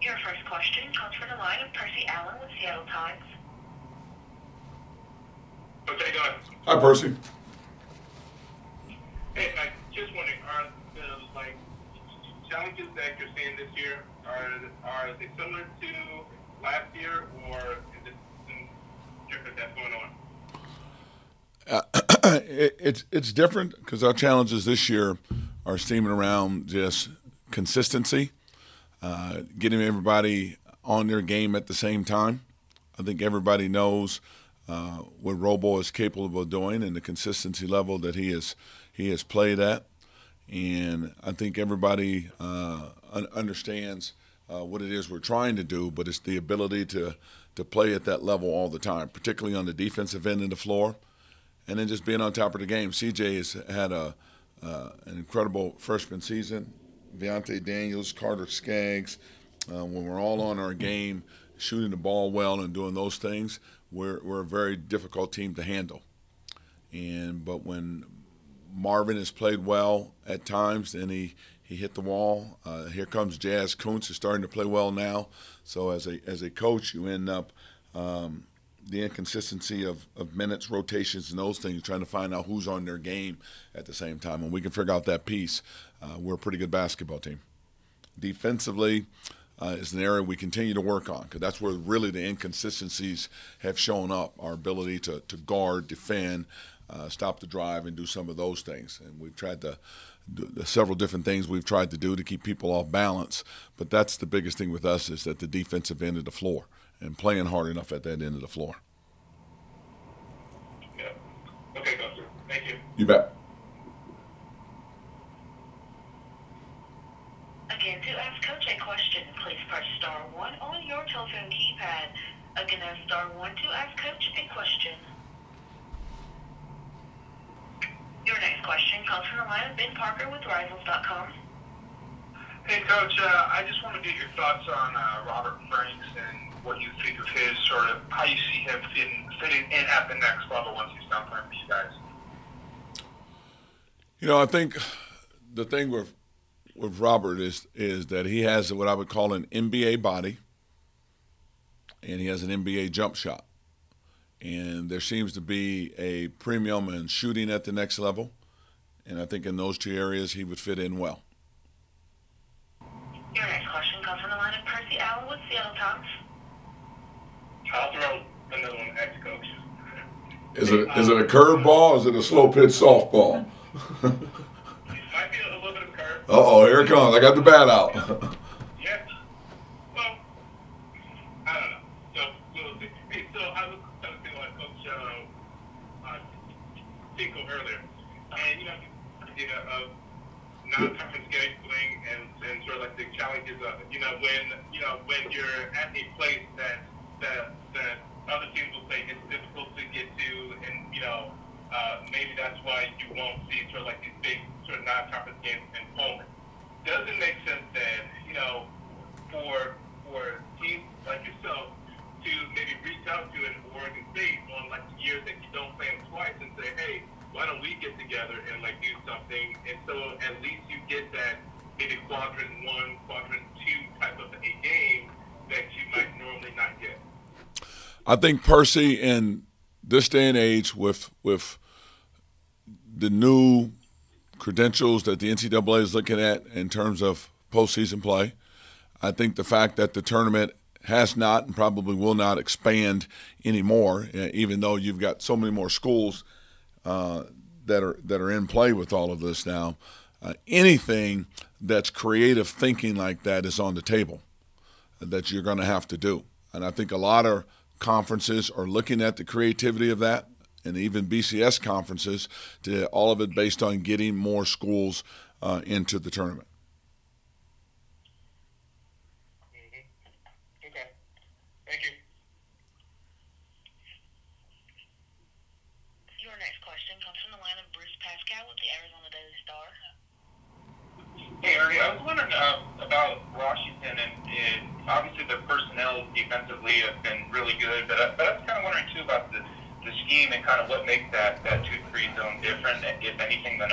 Your first question comes from the line of Percy Allen with Seattle Times. What's that going? Hi, Percy. Hey, I just wondering, are the challenges that you're seeing this year are they similar to last year, or is it something different that's going on? It's different because our challenges this year are stemming around just consistency, getting everybody on their game at the same time. I think everybody knows what Robo is capable of doing and the consistency level that he has played at, and I think everybody understands what it is we're trying to do. But it's the ability to play at that level all the time, particularly on the defensive end of the floor, and then just being on top of the game. CJ has had an incredible freshman season. Deontay Daniels, Carter Skaggs, when we're all on our game, shooting the ball well and doing those things, we're a very difficult team to handle. But when Marvin has played well at times, then he hit the wall. Here comes Jazz Kuntz, who's starting to play well now. So as a coach, you end up the inconsistency of minutes, rotations, and those things, trying to find out who's on their game at the same time. When we can figure out that piece, we're a pretty good basketball team. Defensively is an area we continue to work on, because that's where really the inconsistencies have shown up, our ability to guard, defend, stop the drive, and do some of those things. And we've tried to do several different things we've tried to do to keep people off balance, but that's the biggest thing with us, is that the defensive end of the floor and playing hard enough at that end of the floor. Yeah. Okay, Coach. Thank you. You bet. Again, to ask Coach a question, please press star 1 on your telephone keypad. Again, that's star 1 to ask Coach a question. Your next question comes from the line of Ben Parker with Rivals.com. Hey, Coach. I just want to get your thoughts on Robert Franks and what you think of his sort of, how you see him fitting in at the next level once he's done playing for you guys. I think the thing with Robert is that he has what I would call an NBA body, and he has an NBA jump shot. And there seems to be a premium in shooting at the next level, and I think in those two areas he would fit in well. Your next question comes from the line of Percy Allen with Seattle Times. I'll throw another one at you, Coach. Is it a curveball or is it a slow pitch softball? It might be a little bit of a curve. Uh-oh, here it comes. I got the bat out. Yeah. Well, I don't know. So, we'll see. Hey, so I was thinking like Coach Tinkle earlier. And, the idea of non-conference scheduling and sort of like the challenges of it. When you're at a place that other teams will say it's difficult to get to, and, maybe that's why you won't see sort of like these big sort of non-conference games in Poland. Does it make sense then, for teams like yourself to maybe reach out to an Oregon State on like the years that you don't play them twice and say, hey, why don't we get together and like do something? And so at least you get that maybe quadrant 1, quadrant 2 type of a game that you might normally not get. I think, Percy, in this day and age, with the new credentials that the NCAA is looking at in terms of postseason play, I think the fact that the tournament has not and probably will not expand anymore, even though you've got so many more schools that are in play with all of this now, anything that's creative thinking like that is on the table that you're going to have to do. And I think a lot of conferences are looking at the creativity of that, and even BCS conferences, to all of it based on getting more schools into the tournament. Mm-hmm. Okay. Thank you. Your next question comes from the line of Bruce Pascal with the Arizona Daily Star. Hey, Ernie, I was wondering about Washington, and obviously the personnel defensively have been really good, but I was kind of wondering too about the the scheme and kind of what makes that 2-3 zone different, if anything, than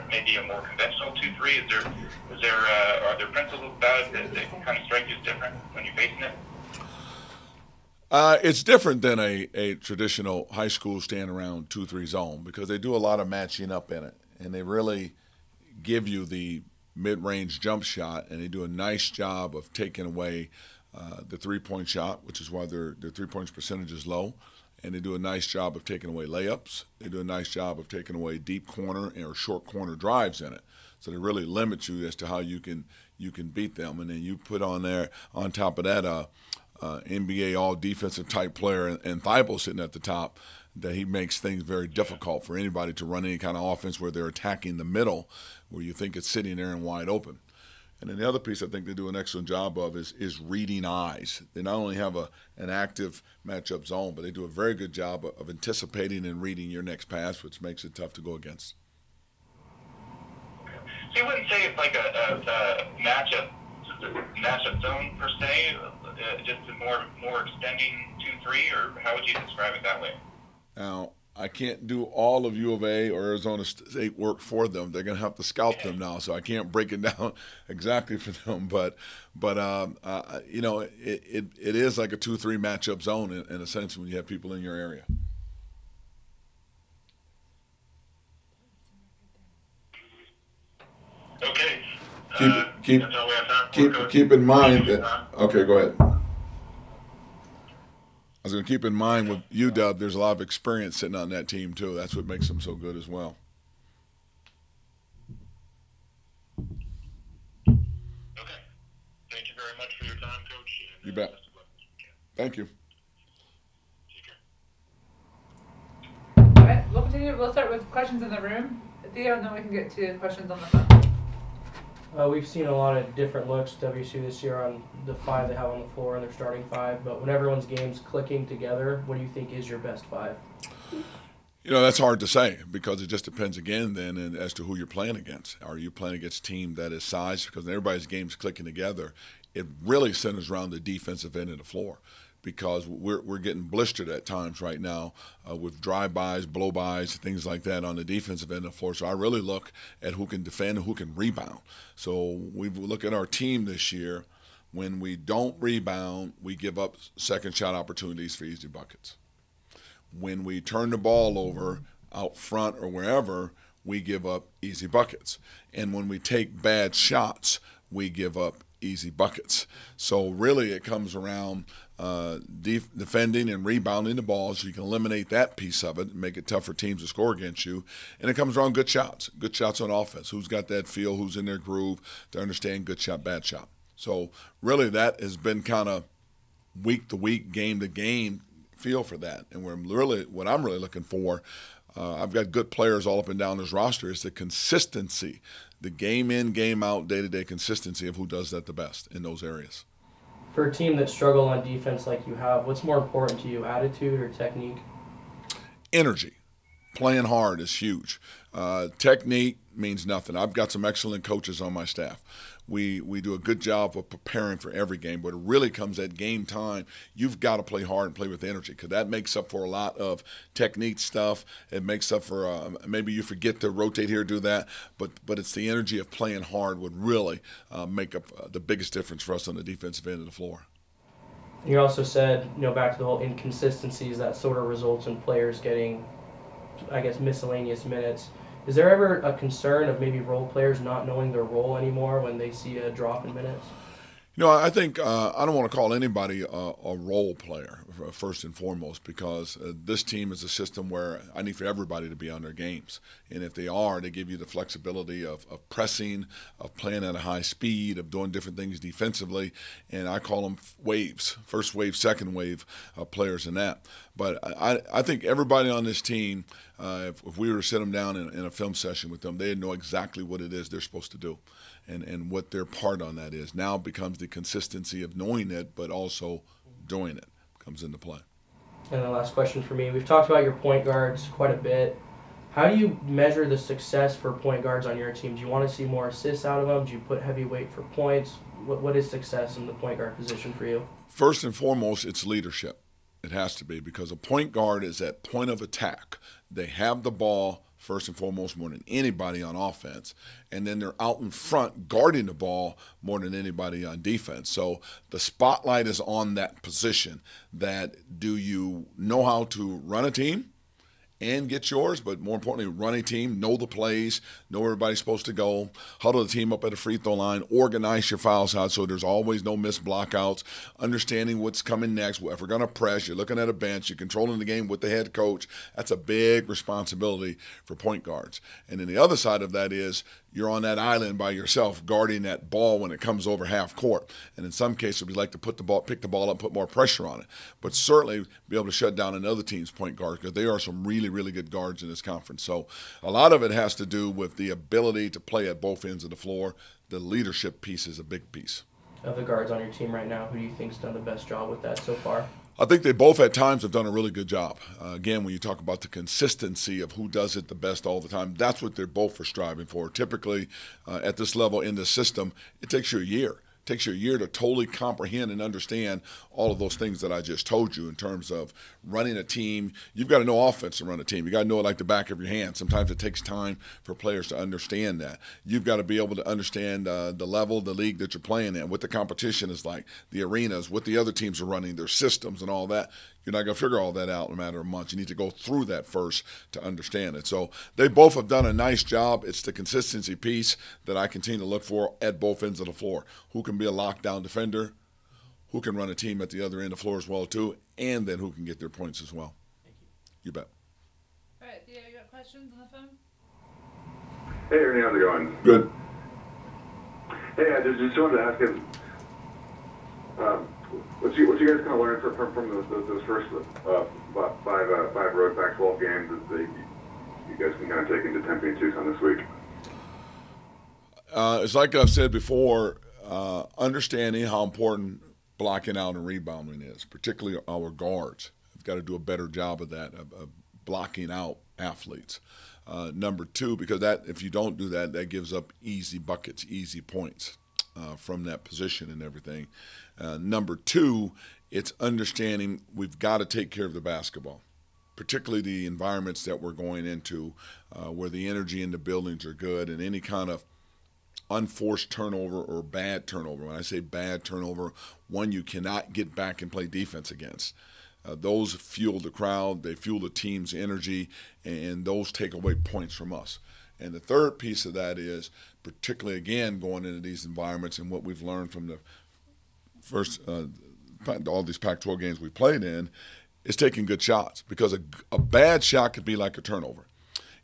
maybe a more conventional 2-3? Are there principles about it that kind of strike you as different when you're facing it? It's different than a traditional high school stand around 2-3 zone because they do a lot of matching up in it, and they really give you the mid-range jump shot, and they do a nice job of taking away the three-point shot, which is why their three-point percentage is low. And they do a nice job of taking away layups. They do a nice job of taking away deep corner or short corner drives in it. So they really limit you as to how you can beat them. And then you put on there, on top of that, NBA all-defensive type player and Thibault sitting at the top, that he makes things very difficult for anybody to run any kind of offense where they're attacking the middle, where you think it's sitting there and wide open. And then the other piece I think they do an excellent job of is reading eyes. They not only have an active matchup zone, but they do a very good job of anticipating and reading your next pass, which makes it tough to go against. So you wouldn't say it's like a matchup zone per se, just a more extending 2-3, or how would you describe it that way? Now, I can't do all of U of A or Arizona State work for them. They're going to have to scout them now, so I can't break it down exactly for them. But you know, it is like a 2-3 matchup zone in a sense when you have people in your area. Okay. Keep in mind that. Okay, go ahead. I was going to keep in mind with UW, there's a lot of experience sitting on that team too. That's what makes them so good as well. Okay. Thank you very much for your time, Coach. You bet. Thank you. All right, we'll continue. We'll start with questions in the room, Theo, and then we can get to questions on the phone. We've seen a lot of different looks WSU this year on the 5 they have on the floor and their starting 5. But when everyone's game's clicking together, what do you think is your best 5? You know, that's hard to say because it just depends again then as to who you're playing against. Are you playing against a team that is sized? Because when everybody's game's clicking together, it really centers around the defensive end of the floor. Because we're getting blistered at times right now with drive-bys, blow-bys, things like that on the defensive end of the floor. So I really look at who can defend and who can rebound. So we look at our team this year. When we don't rebound, we give up second shot opportunities for easy buckets. When we turn the ball over out front or wherever, we give up easy buckets. And when we take bad shots, we give up easy buckets. So really it comes around defending and rebounding the ball so you can eliminate that piece of it and make it tough for teams to score against you. And it comes around good shots on offense. Who's got that feel, who's in their groove to understand good shot, bad shot. So really that has been kind of week to week, game to game feel for that. And what I'm really looking for, I've got good players all up and down this roster, is the consistency, the game in, game out, day-to-day consistency of who does that the best in those areas. For a team that struggle on defense like you have, what's more important to you, attitude or technique? Energy. Playing hard is huge. Technique means nothing. I've got some excellent coaches on my staff. We do a good job of preparing for every game, but it really comes at game time. You've got to play hard and play with energy because that makes up for a lot of technique stuff. It makes up for maybe you forget to rotate here, do that, but it's the energy of playing hard would really make up the biggest difference for us on the defensive end of the floor. You also said, back to the whole inconsistencies that sort of results in players getting, I guess, miscellaneous minutes. Is there ever a concern of maybe role players not knowing their role anymore when they see a drop in minutes? I think I don't want to call anybody a role player first and foremost because this team is a system where I need for everybody to be on their games. And if they are, they give you the flexibility of pressing, of playing at a high speed, of doing different things defensively. And I call them waves, first wave, second wave players in that. But I think everybody on this team, if we were to sit them down in a film session with them, they'd know exactly what it is they're supposed to do and what their part on that is. Now it becomes the consistency of knowing it, but also doing it comes into play. And the last question for me, we've talked about your point guards quite a bit. How do you measure the success for point guards on your team? Do you want to see more assists out of them? Do you put heavy weight for points? What is success in the point guard position for you? First and foremost, it's leadership. It has to be, because a point guard is at point of attack. They have the ball first and foremost more than anybody on offense, and then they're out in front guarding the ball more than anybody on defense. So the spotlight is on that position. That, do you know how to run a team and get yours, but more importantly, run a team, know the plays, know where everybody's supposed to go, huddle the team up at the free throw line, organize your fouls out so there's always no missed blockouts, understanding what's coming next. If we're going to press, you're looking at a bench, you're controlling the game with the head coach. That's a big responsibility for point guards. And then the other side of that is you're on that island by yourself guarding that ball when it comes over half court. And in some cases, we like to pick the ball up, put more pressure on it. But certainly be able to shut down another team's point guard, because there are some really, really good guards in this conference. So a lot of it has to do with the ability to play at both ends of the floor. The leadership piece is a big piece. Of the guards on your team right now, who do you think's done the best job with that so far? I think they both at times have done a really good job. Again, when you talk about the consistency of who does it the best all the time, that's what they're both are striving for. Typically, at this level in the system, it takes you a year. It takes you a year to totally comprehend and understand all of those things that I just told you in terms of running a team. You've got to know offense to run a team. You've got to know it like the back of your hand. Sometimes it takes time for players to understand that. You've got to be able to understand the level, the league that you're playing in, what the competition is like, the arenas, what the other teams are running, their systems and all that. You're not going to figure all that out in a matter of months. You need to go through that first to understand it. So they both have done a nice job. It's the consistency piece that I continue to look for at both ends of the floor. Who can be a lockdown defender, who can run a team at the other end of the floor as well too, and then who can get their points as well. Thank you. You bet. All right, Theo, you got questions on the phone? Hey, Ernie, how's it going? Good. Hey, I just wanted to ask you, what you guys kind of learned from those first five road Pac-12 games that you guys can kind of take into Tempe and Tucson this week? It's like I've said before, understanding how important blocking out and rebounding is, particularly our guards. We've got to do a better job of that, of blocking out athletes. Number two, because that if you don't do that, that gives up easy buckets, easy points from that position and everything. Number two, it's understanding we've got to take care of the basketball, particularly the environments that we're going into where the energy in the buildings are good, and any kind of unforced turnover or bad turnover. When I say bad turnover, one you cannot get back and play defense against. Those fuel the crowd, they fuel the team's energy, and those take away points from us. And the third piece of that is, particularly again going into these environments and what we've learned from the first all these Pac-12 games we played in, is taking good shots, because a bad shot could be like a turnover.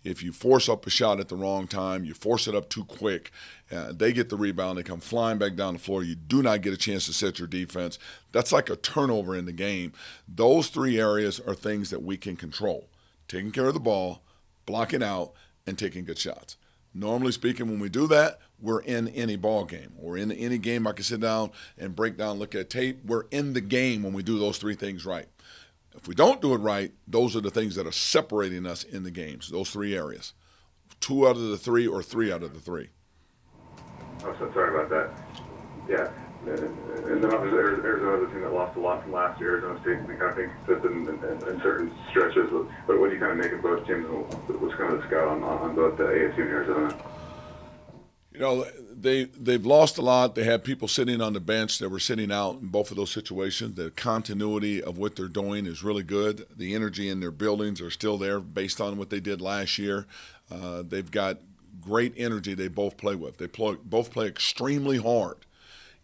If you force up a shot at the wrong time, you force it up too quick, they get the rebound, they come flying back down the floor, you do not get a chance to set your defense. That's like a turnover in the game. Those three areas are things that we can control. Taking care of the ball, blocking out, and taking good shots. Normally speaking, when we do that, we're in any ball game. Or in any game I can sit down and break down, look at tape. We're in the game when we do those three things right. If we don't do it right, those are the things that are separating us in the games, those three areas. 2 out of the 3 or 3 out of the 3. Oh, so sorry about that. Yeah. And then obviously Arizona's a team that lost a lot from last year. Arizona State's been kind of inconsistent in certain stretches. But what do you kind of make of both teams? What's kind of the scout on both the ASU and Arizona? You know, they've lost a lot. They had people sitting on the bench that were sitting out in both of those situations. The continuity of what they're doing is really good. The energy in their buildings are still there based on what they did last year. They've got great energy they both play with. They both play extremely hard.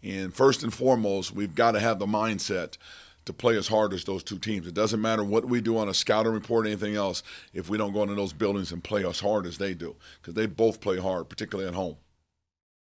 And first and foremost, we've got to have the mindset to play as hard as those two teams. It doesn't matter what we do on a scouting report or anything else if we don't go into those buildings and play as hard as they do, because they both play hard, particularly at home.